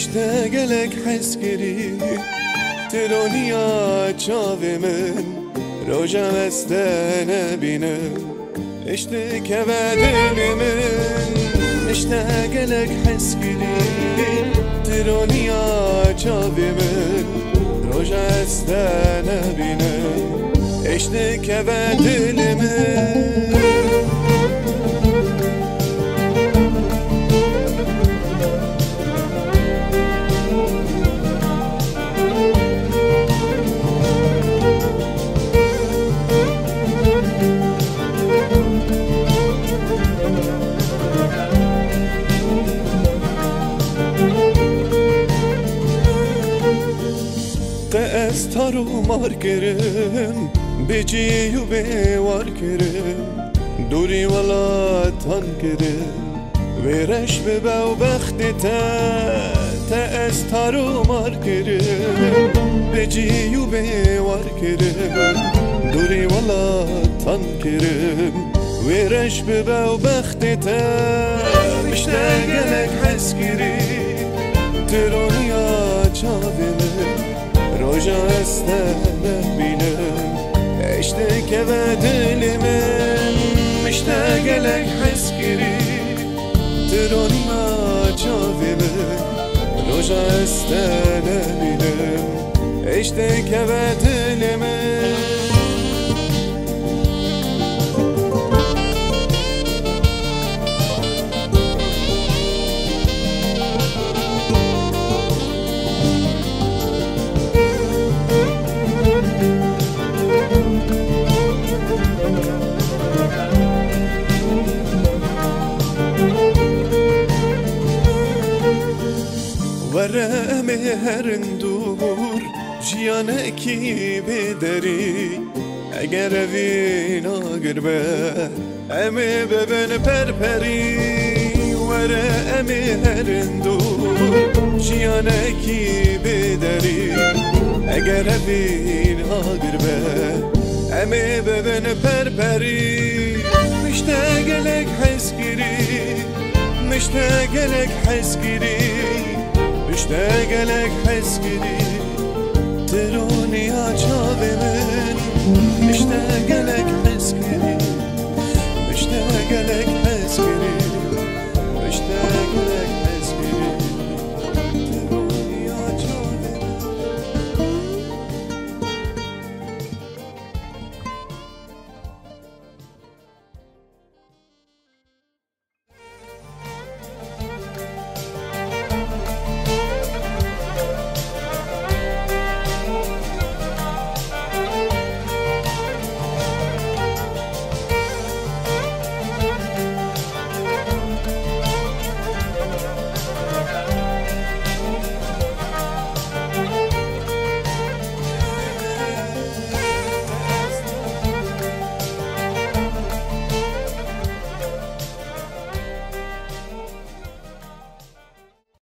مشتاقلك حس كري ترونيا چاوي من روجا مستانا بينم اشتك بدل من مشتاقلك حس كري ترونيا چاوي من روجا مستانا بينم اشتك بدل من استارو مار کرم بجیو بیوار کرم دوری ولا تان کرم ویرش بباو بخت تا استارو مار کرم بجیو بیوار کرم دوری ولا تان کرم ویرش بباو بخت تا مشتاقلك حس کری ترونیا چاوی روجا استنى بينام اشتاق بدل من مشتاقلك حس كري تروني ما تشوفي من روجا استنى بينام اشتاق بدل من ورم هرندور جیانکی بدری اگر وین آگر به امی ببن پرپری ورم هرندور جیانکی بدری اگر وین آگر به امی ببن پرپری مشتاقلك حس كري مشتاقلك حس كري مشتاقلك حس كري تروني عجاب من مشتاقلك